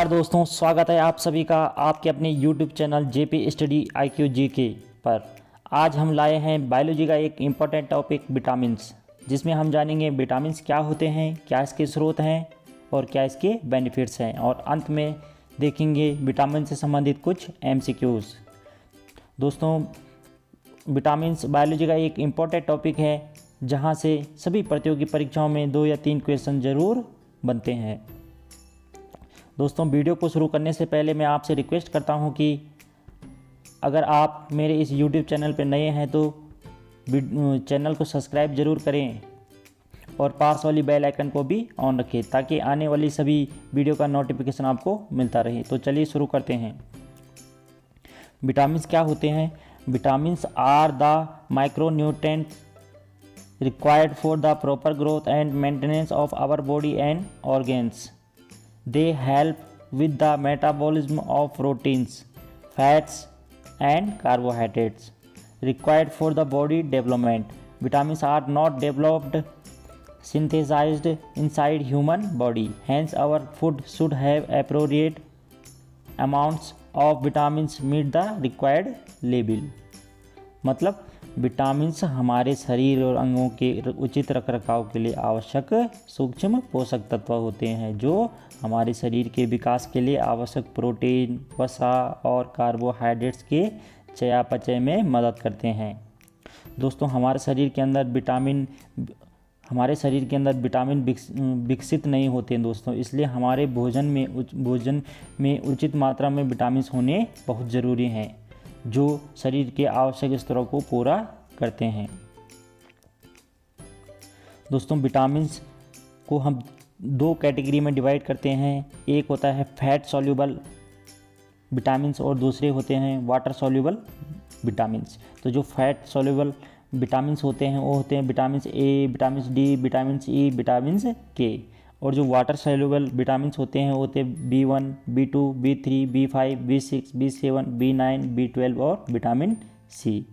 नमस्कार दोस्तों, स्वागत है आप सभी का आपके अपने YouTube channel JP study IQ GK पर। आज हम लाए हैं बायोलॉजी का एक इम्पॉर्टेंट टॉपिक विटामिन्स, जिसमें हम जानेंगे विटामिन्स क्या होते हैं, क्या इसके स्रोत हैं और क्या इसके बेनिफिट्स हैं, और अंत में देखेंगे विटामिन से संबंधित कुछ MCQs। दोस्तों, विटामिन्स बायोलॉजी का एक इम्पॉर्टेंट टॉपिक है जहाँ से सभी प्रतियोगी परीक्षाओं में 2 या 3 क्वेश्चन ज़रूर बनते हैं। दोस्तों, वीडियो को शुरू करने से पहले मैं आपसे रिक्वेस्ट करता हूं कि अगर आप मेरे इस YouTube चैनल पर नए हैं तो चैनल को सब्सक्राइब ज़रूर करें और पास वाली बेल आइकन को भी ऑन रखें ताकि आने वाली सभी वीडियो का नोटिफिकेशन आपको मिलता रहे। तो चलिए शुरू करते हैं। विटामिन्स क्या होते हैं? Vitamins are the micronutrients required for the proper growth and maintenance of our body and organs. They help with the metabolism of proteins, fats and carbohydrates required for the body development. Vitamins are not developed synthesized inside human body. Hence our food should have appropriate amounts of vitamins meet the required level. मतलब vitamins हमारे शरीर और अंगों के उचित रखरखाव के लिए आवश्यक सूक्ष्म पोषक तत्व होते हैं जो हमारे शरीर के विकास के लिए आवश्यक प्रोटीन, वसा और कार्बोहाइड्रेट्स के चयापचय में मदद करते हैं। दोस्तों, हमारे शरीर के अंदर विटामिन विकसित नहीं होते हैं दोस्तों, इसलिए हमारे भोजन में उचित मात्रा में विटामिन्स होने बहुत ज़रूरी हैं जो शरीर के आवश्यक स्तरों को पूरा करते हैं। दोस्तों, विटामिन्स को हम 2 कैटेगरी में डिवाइड करते हैं। एक होता है फैट सॉल्यूबल विटामिन्स और दूसरे होते हैं वाटर सॉल्यूबल विटामिन्स। तो जो फैट सॉल्यूबल विटामिन्स होते हैं वो होते हैं विटामिन्स ए, विटामिन्स डी, विटामिन्स ई, विटामिन्स के। और जो वाटर सॉल्यूबल विटामिन्स होते हैं वो होते हैं B1, B2, B3, B5, B6, B7, B9, B12 और विटामिन सी।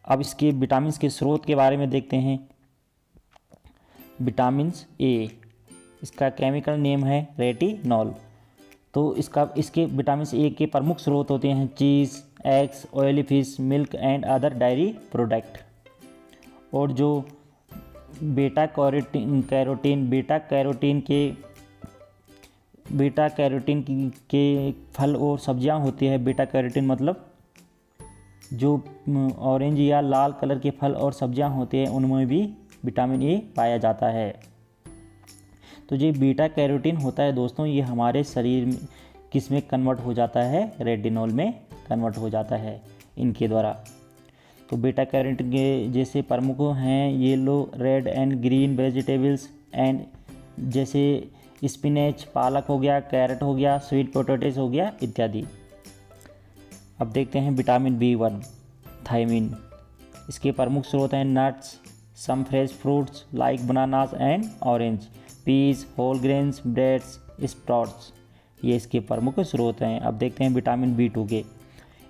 अब इसके विटामिन्स के स्रोत के बारे में देखते हैं। विटामिन्स ए, इसका केमिकल नेम है रेटिनॉल। तो इसके विटामिन्स ए के प्रमुख स्रोत होते हैं cheese, eggs, oily fish, milk and other dairy product. और जो बीटा कैरोटीन के फल और सब्जियां होती है। बीटा कैरोटीन मतलब जो ऑरेंज या लाल कलर के फल और सब्जियां होती हैं उनमें भी विटामिन ए पाया जाता है। तो जो बीटा कैरोटीन होता है दोस्तों, ये हमारे शरीर में किस में कन्वर्ट हो जाता है? रेटिनॉल में कन्वर्ट हो जाता है इनके द्वारा। तो बीटा कैरोटीन के जैसे प्रमुख हैं yellow, red and green vegetables and जैसे स्पिनेच, पालक हो गया, कैरेट हो गया, स्वीट पोटैटोज हो गया इत्यादि। अब देखते हैं विटामिन B1 थायमिन। इसके प्रमुख स्रोत हैं nuts, some fresh fruits like bananas and orange, peas, whole grains, breads, sprouts, ये इसके प्रमुख स्रोत हैं। अब देखते हैं विटामिन B2 के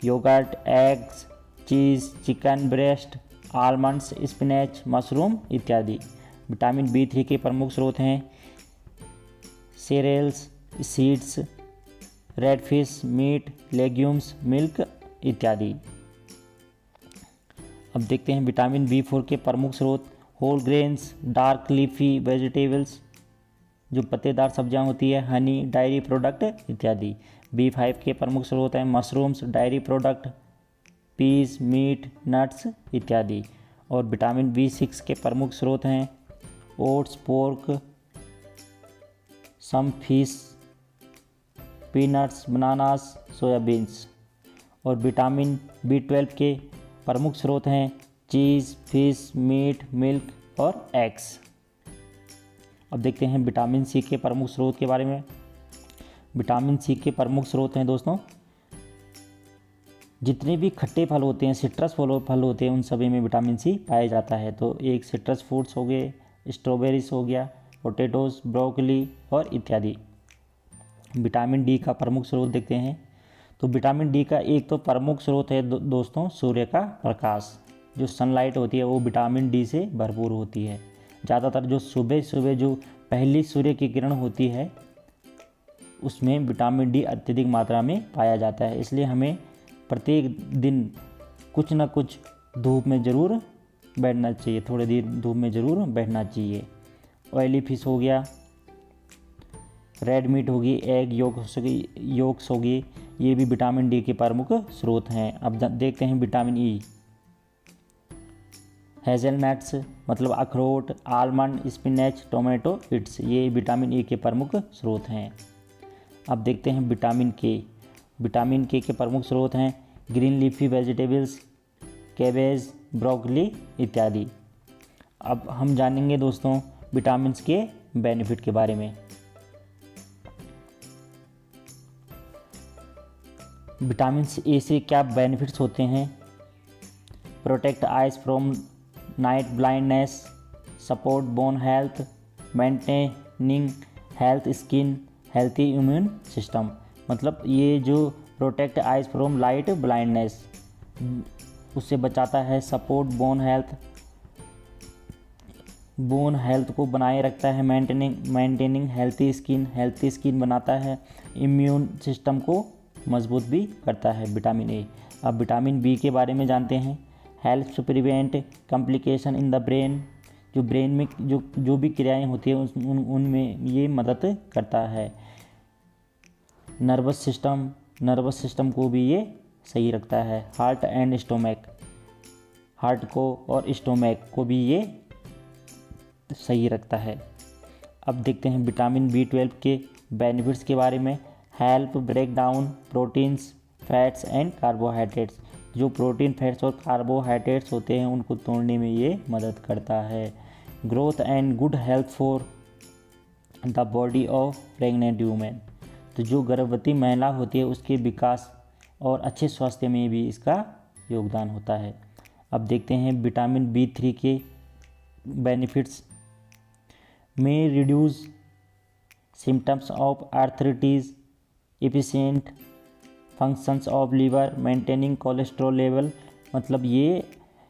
yogurt, eggs, cheese, chicken breast, almonds, spinach, mushroom इत्यादि। विटामिन B3 के प्रमुख स्रोत हैं cereals, seeds, red fish, meat, legumes, milk इत्यादि। अब देखते हैं विटामिन B4 के प्रमुख स्रोत whole grains, dark leafy vegetables, जो पत्तेदार सब्जियां होती है, हनी, डायरी प्रोडक्ट इत्यादि। B5 के प्रमुख स्रोत हैं mushrooms, dairy product, peas, meat, nuts इत्यादि। और विटामिन B6 के प्रमुख स्रोत हैं oats, pork, some fish, peanuts, bananas, soybeans. और विटामिन B12 के प्रमुख स्रोत हैं चीज़, फिश, मीट, मिल्क और एग्स। अब देखते हैं विटामिन सी के प्रमुख स्रोत के बारे में। विटामिन सी के प्रमुख स्रोत हैं दोस्तों जितने भी खट्टे फल होते हैं, सिट्रस फल होते हैं, उन सभी में विटामिन सी पाया जाता है। तो एक सिट्रस फ्रूट्स हो गए, स्ट्रॉबेरीज हो गया, पोटैटोज, ब्रोकली और इत्यादि। विटामिन डी का प्रमुख स्रोत देखते हैं। तो विटामिन डी का एक तो प्रमुख स्रोत है दोस्तों सूर्य का प्रकाश। जो सनलाइट होती है वो विटामिन डी से भरपूर होती है। ज़्यादातर जो सुबह सुबह जो पहली सूर्य की किरण होती है उसमें विटामिन डी अत्यधिक मात्रा में पाया जाता है। इसलिए हमें प्रत्येक दिन कुछ ना कुछ धूप में ज़रूर बैठना चाहिए, थोड़ी देर धूप में ज़रूर बैठना चाहिए। ऑयली फिश हो गया, रेड मीट होगी, एग योक्स होगी, ये भी विटामिन डी के प्रमुख स्रोत हैं। अब देखते हैं विटामिन ई। हेज़लनट्स मतलब अखरोट, आलमंड, स्पिनच, टोमेटो, इट्स, ये विटामिन ई के प्रमुख स्रोत हैं। अब देखते हैं विटामिन के। विटामिन के प्रमुख स्रोत हैं green leafy vegetables, cabbage, broccoli इत्यादि। अब हम जानेंगे दोस्तों विटामिन के बेनिफिट के बारे में। विटामिन ए से क्या बेनिफिट्स होते हैं? Protect eyes from night blindness, support bone health, maintaining health skin, healthy immune system. मतलब ये जो protect eyes from light blindness उससे बचाता है, सपोर्ट बोन हेल्थ को बनाए रखता है, मेंटेनिंग हेल्थी स्किन बनाता है, इम्यून सिस्टम को मजबूत भी करता है विटामिन ए। अब विटामिन बी के बारे में जानते हैं। Helps to prevent complication in the brain, जो ब्रेन में जो भी क्रियाएं होती हैं उनमें ये मदद करता है। नर्वस सिस्टम को भी ये सही रखता है। हार्ट एंड स्टोमक, हार्ट को और स्टोमक को भी ये सही रखता है। अब देखते हैं विटामिन B12 के बेनिफिट्स के बारे में। Help break down proteins, fats and carbohydrates, जो प्रोटीन, फैट्स और कार्बोहाइड्रेट्स होते हैं उनको तोड़ने में ये मदद करता है। Growth and good health for the body of pregnant women, तो जो गर्भवती महिला होती है उसके विकास और अच्छे स्वास्थ्य में भी इसका योगदान होता है। अब देखते हैं विटामिन B3 के benefits. May reduce symptoms of arthritis, efficient functions of liver, maintaining cholesterol level. मतलब ये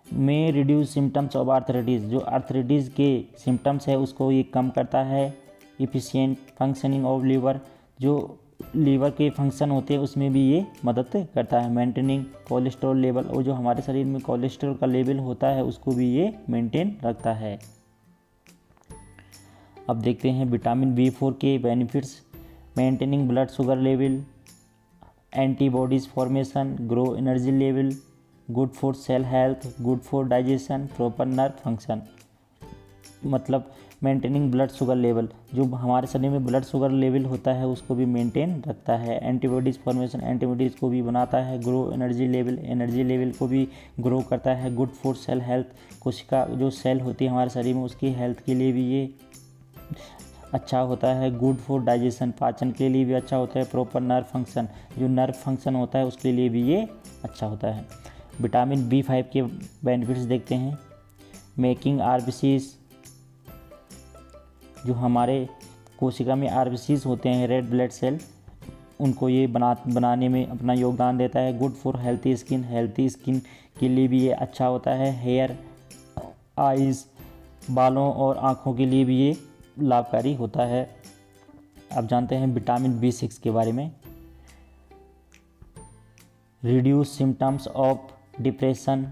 may reduce symptoms of arthritis, जो आर्थराइटिस के सिम्टम्स है उसको ये कम करता है। एफिशिएंट फंक्शनिंग ऑफ लीवर, जो लीवर के फंक्शन होते हैं उसमें भी ये मदद करता है। मेंटेनिंग कोलेस्ट्रॉल लेवल, और जो हमारे शरीर में कोलेस्ट्रॉल का लेवल होता है उसको भी ये मेंटेन रखता है। अब देखते हैं विटामिन B4 के benefits. Maintaining blood sugar level, antibodies formation, grow energy level, good for sale health, good for digestion, proper nerve function. मतलब मेंटेनिंग ब्लड शुगर लेवल, जो हमारे शरीर में ब्लड शुगर लेवल होता है उसको भी मेंटेन रखता है। एंटीबॉडीज फॉर्मेशन, एंटीबॉडीज़ को भी बनाता है। ग्रो एनर्जी लेवल को भी ग्रो करता है। गुड फॉर सेल हेल्थ, कोशिका जो सेल होती है हमारे शरीर में उसकी हेल्थ के लिए भी ये अच्छा होता है। गुड फॉर डाइजेशन, पाचन के लिए भी अच्छा होता है। प्रॉपर नर्व फंक्शन, जो नर्व फंक्शन होता है उसके लिए भी ये अच्छा होता है। विटामिन B5 के बेनिफिट्स देखते हैं। मेकिंग आरबीसीज, जो हमारे कोशिका में आरबीसीज होते हैं, रेड ब्लड सेल, उनको ये बनाने में अपना योगदान देता है। गुड फॉर हेल्थी स्किन के लिए भी ये अच्छा होता है। हेयर, आइज़, बालों और आँखों के लिए भी ये लाभकारी होता है। अब जानते हैं विटामिन B6 के बारे में। Reduce symptoms of depression,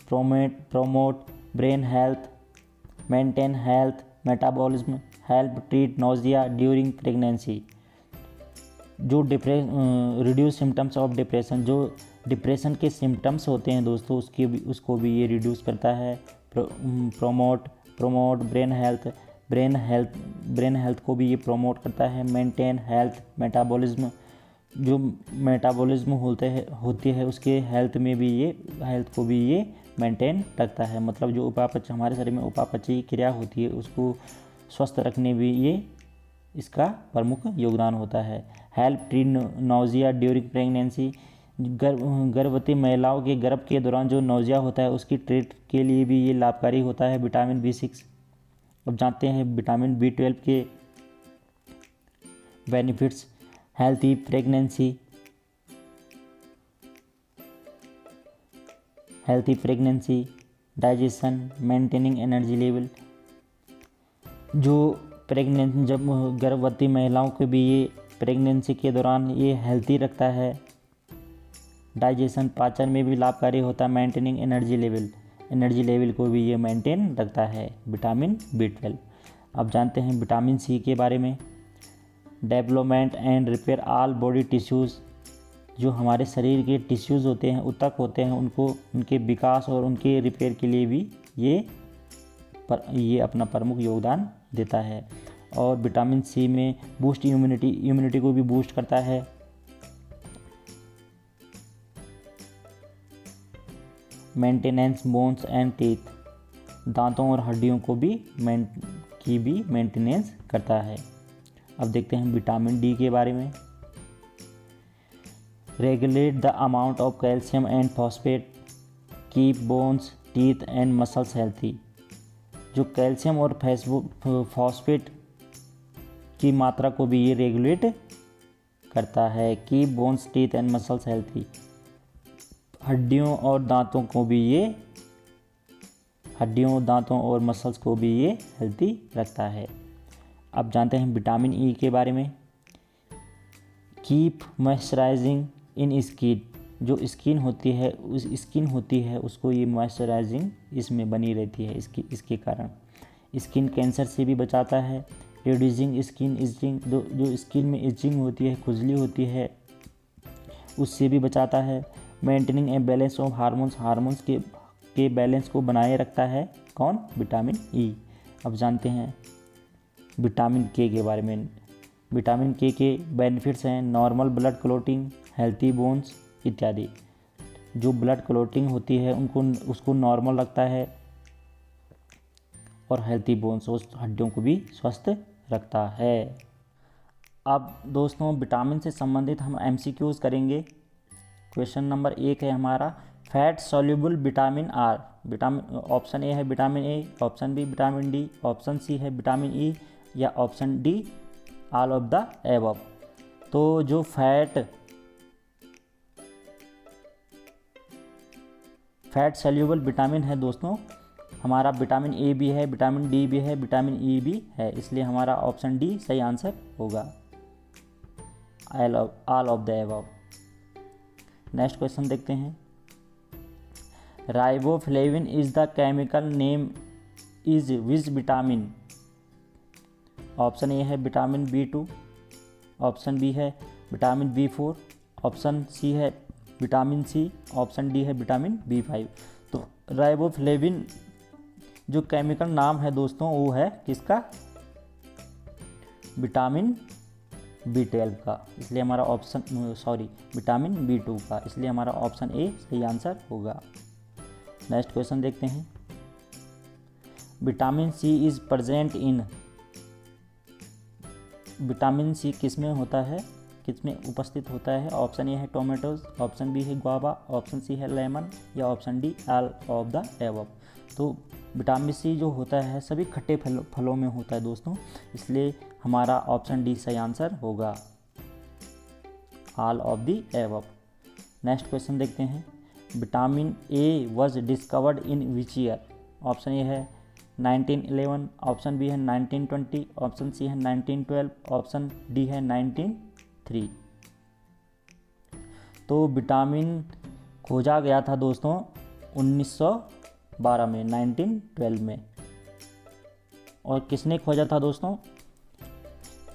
promote brain health, maintain health metabolism, help treat nausea during pregnancy. जो रिड्यूस सिम्टम्स ऑफ डिप्रेशन, जो डिप्रेशन के सिम्टम्स होते हैं दोस्तों उसको भी ये रिड्यूस करता है। प्रोमोट ब्रेन हेल्थ को भी ये प्रोमोट करता है। मेंटेन हेल्थ मेटाबॉलिज्म, जो मेटाबॉलिज्म होती है उसके हेल्थ को भी ये मेंटेन रखता है। मतलब जो हमारे शरीर में उपापचयी क्रिया होती है उसको स्वस्थ रखने भी ये इसका प्रमुख योगदान होता है। Help treat nausea during pregnancy, गर्भवती महिलाओं के गर्भ के दौरान जो नोजिया होता है उसकी ट्रीट के लिए भी ये लाभकारी होता है विटामिन B6। अब जानते हैं विटामिन B12 के benefits. Healthy pregnancy, digestion, maintaining energy level, जो जब गर्भवती महिलाओं को भी ये प्रेगनेंसी के दौरान ये हेल्थी रखता है। डाइजेशन पाचन में भी लाभकारी होता है। मेंटेनिंग एनर्जी लेवल को भी ये मेंटेन रखता है विटामिन B12। अब जानते हैं विटामिन सी के बारे में। Development and repair all body tissues, जो हमारे शरीर के टिश्यूज़ होते हैं, ऊतक होते हैं, उनको उनके विकास और उनके रिपेयर के लिए भी ये अपना प्रमुख योगदान देता है। और विटामिन सी में बूस्ट इम्यूनिटी को भी बूस्ट करता है। मेंटेनेंस बोन्स एंड टीथ, दांतों और हड्डियों को भी मेंटेनेंस करता है। अब देखते हैं विटामिन डी के बारे में। Regulate the amount of calcium and phosphate, keep bones teeth and muscles healthy. जो कैल्शियम और फॉस्फेट की मात्रा को भी ये रेगुलेट करता है। Keep bones teeth and muscles healthy, हड्डियों और दांतों और मसल्स को भी ये हेल्थी रखता है। अब जानते हैं विटामिन ई के बारे में। कीप मॉइस्चराइजिंग इन स्किन, जो स्किन होती है उसको ये मॉइस्चराइजिंग इसमें बनी रहती है। इसके कारण स्किन कैंसर से भी बचाता है। रिड्यूसिंग स्किन इचिंग, जो स्किन में इचिंग होती है, खुजली होती है, उससे भी बचाता है। Maintaining a balance of hormones के बैलेंस को बनाए रखता है। कौन? Vitamin E. अब जानते हैं विटामिन के बारे में। विटामिन के बेनिफिट्स हैं normal blood clotting, healthy bones इत्यादि। जो ब्लड क्लोटिंग होती है उसको नॉर्मल रखता है और हेल्थी बोन्स, उस हड्डियों को भी स्वस्थ रखता है। अब दोस्तों विटामिन से संबंधित हम MCQs करेंगे। क्वेश्चन नंबर 1 है हमारा, fat soluble vitamin are. Option A है vitamin A, option B vitamin D, option C है विटामिन ई, या option D all of the above. तो जो फैट सॉल्युबल विटामिन है दोस्तों, हमारा विटामिन ए भी है, विटामिन डी भी है, विटामिन ई भी है, इसलिए हमारा ऑप्शन डी सही आंसर होगा, all of the above. Next question देखते हैं। Riboflavin is the chemical name is which vitamin. Option A है विटामिन B2, ऑप्शन बी है विटामिन B4, ऑप्शन सी है विटामिन सी, ऑप्शन डी है विटामिन B5। तो riboflavin जो chemical नाम है दोस्तों वो है किसका? विटामिन B12 का, इसलिए हमारा विटामिन B2 का, इसलिए हमारा ऑप्शन ए सही आंसर होगा। नेक्स्ट क्वेश्चन देखते हैं। Vitamin C is present in, vitamin C किसमें होता है, किसमें उपस्थित होता है? ऑप्शन ए है टोमेटोज, ऑप्शन बी है गुआवा, ऑप्शन सी है लेमन, या option D all of the above. तो विटामिन सी जो होता है सभी खट्टे फलों में होता है दोस्तों, इसलिए हमारा ऑप्शन डी सही आंसर होगा, all of the above. Next question देखते हैं। Vitamin A was discovered in which year. Option A है 1911, ऑप्शन बी है 1920, ऑप्शन सी है 1912, ऑप्शन डी है 1903। तो विटामिन खोजा गया था दोस्तों 1912 में, 1912 में। और किसने खोजा था दोस्तों?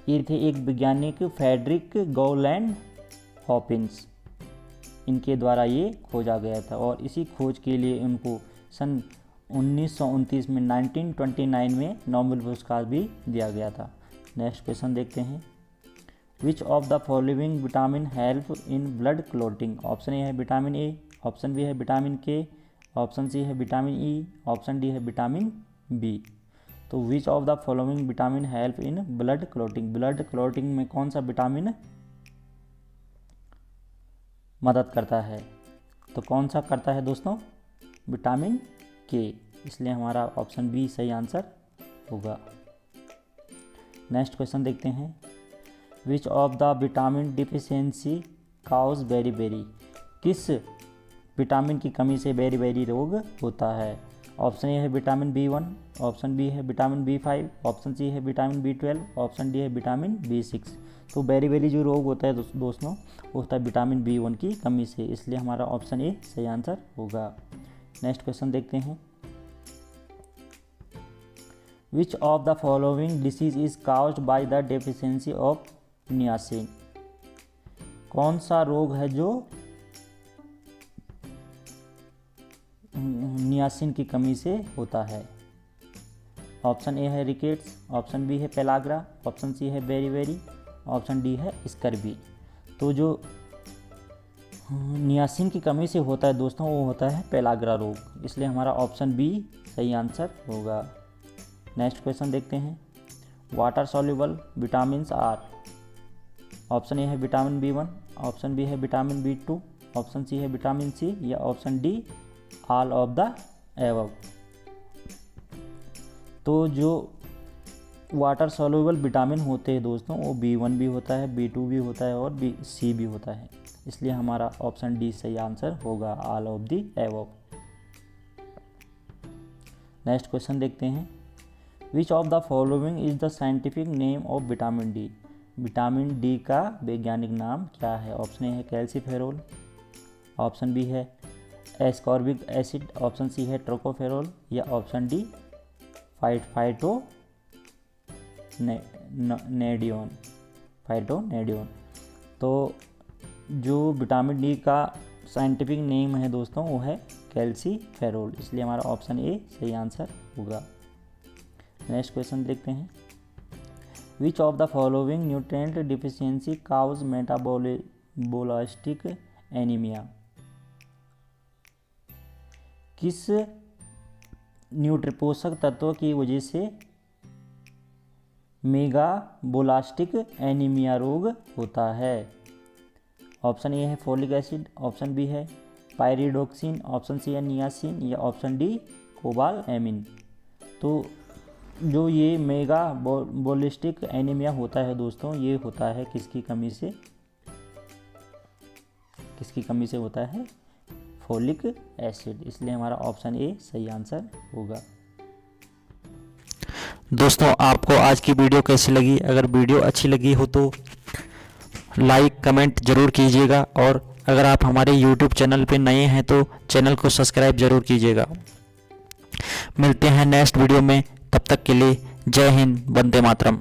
ये थे एक वैज्ञानिक फ्रेडरिक गौलैंड हॉपिंस, इनके द्वारा ये खोजा गया था। और इसी खोज के लिए उनको सन 1929 में 1929 में नोबेल पुरस्कार भी दिया गया था। नेक्स्ट क्वेश्चन देखते हैं। Which of the following vitamin help in blood clotting. Option A है विटामिन ए, ऑप्शन बी है विटामिन के, ऑप्शन सी है विटामिन ई, ऑप्शन डी है विटामिन बी। तो विच of the following vitamin help in blood clotting, blood clotting में कौन सा vitamin मदद करता है? तो कौन सा करता है दोस्तों? विटामिन के, इसलिए हमारा ऑप्शन बी सही आंसर होगा। नेक्स्ट क्वेश्चन देखते हैं। Which of the vitamin deficiency causes beri, किस विटामिन की कमी से बेरी रोग होता है? ऑप्शन ए है विटामिन B1, ऑप्शन बी है विटामिन B5, ऑप्शन सी है विटामिन B12, ऑप्शन डी है विटामिन B6। तो बेरी जो रोग होता है दोस्तों वो होता है विटामिन B1 की कमी से, इसलिए हमारा ऑप्शन ए सही आंसर होगा। नेक्स्ट क्वेश्चन देखते हैं। Which of the following disease is caused by the deficiency of niacin. कौन सा रोग है जो नियासिन की कमी से होता है। ऑप्शन ए है रिकेट्स, ऑप्शन बी है पेलाग्रा, ऑप्शन सी है बेरी, ऑप्शन डी है स्कर्वी। तो जो नियासिन की कमी से होता है दोस्तों वो होता है पेलाग्रा रोग, इसलिए हमारा ऑप्शन बी सही आंसर होगा। नेक्स्ट क्वेश्चन देखते हैं। Water soluble vitamin are. Option A है विटामिन B1, ऑप्शन बी है विटामिन B2, ऑप्शन सी है विटामिन सी या option D all of the above. तो जो वाटर सॉल्युबल विटामिन होते हैं दोस्तों वो B1 भी होता है, B2 भी होता है और C भी होता है, इसलिए हमारा ऑप्शन डी सही आंसर होगा, all of the above. Next question देखते हैं। Which of the following is the scientific name of vitamin D. Vitamin D का वैज्ञानिक नाम क्या है। ऑप्शन ए है कैल्सीफेरोल, ऑप्शन बी है एस्कॉर्बिक एसिड, ऑप्शन सी है ट्रोकोफेरोल या ऑप्शन डी फाइटोनेडियोन। तो जो विटामिन डी का साइंटिफिक नेम है दोस्तों वो है कैल्सीफेरोल, इसलिए हमारा ऑप्शन ए सही आंसर होगा। नेक्स्ट क्वेश्चन देखते हैं। Which of the following nutrient deficiency causes metabolistic anaemia. किस पोषक तत्व की वजह से मेगाबोलास्टिक एनीमिया रोग होता है। ऑप्शन ए है फोलिक एसिड, ऑप्शन बी है पायरिडोक्सिन, ऑप्शन सी है नियासिन या ऑप्शन डी कोबालएमिन। तो जो ये मेगाबोलिस्टिक एनीमिया होता है दोस्तों ये होता है किसकी कमी से होता है, फोलिक एसिड, इसलिए हमारा ऑप्शन ए सही आंसर होगा। दोस्तों आपको आज की वीडियो कैसी लगी। अगर वीडियो अच्छी लगी हो तो लाइक कमेंट ज़रूर कीजिएगा और अगर आप हमारे YouTube चैनल पे नए हैं तो चैनल को सब्सक्राइब ज़रूर कीजिएगा। मिलते हैं नेक्स्ट वीडियो में, तब तक के लिए जय हिंद, वंदे मातरम।